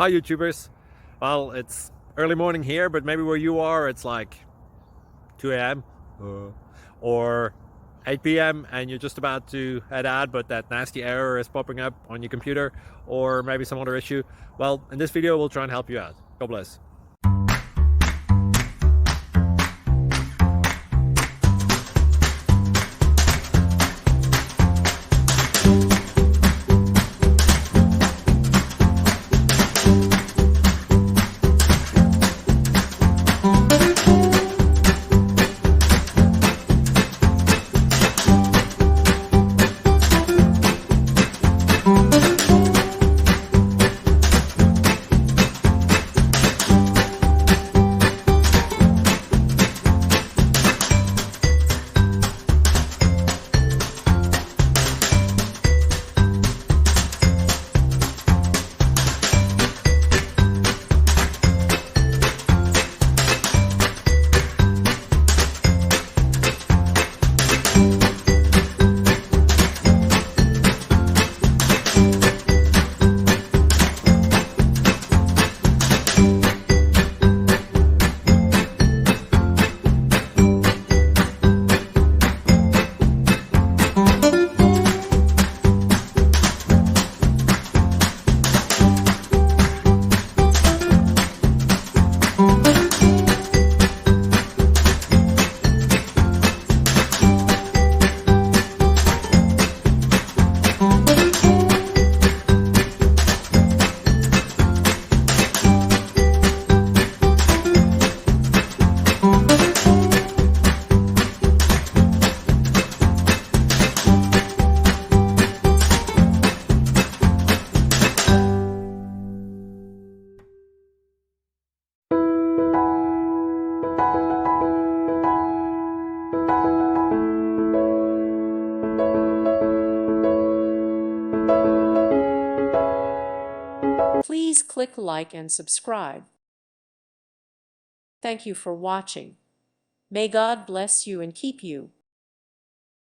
Hi YouTubers. Well, it's early morning here, but maybe where you are it's like 2 a.m. or 8 p.m. and you're just about to head out, but that nasty error is popping up on your computer, or maybe some other issue. Well, in this video we'll try and help you out. God bless. Please click like and subscribe. Thank you for watching. May God bless you and keep you.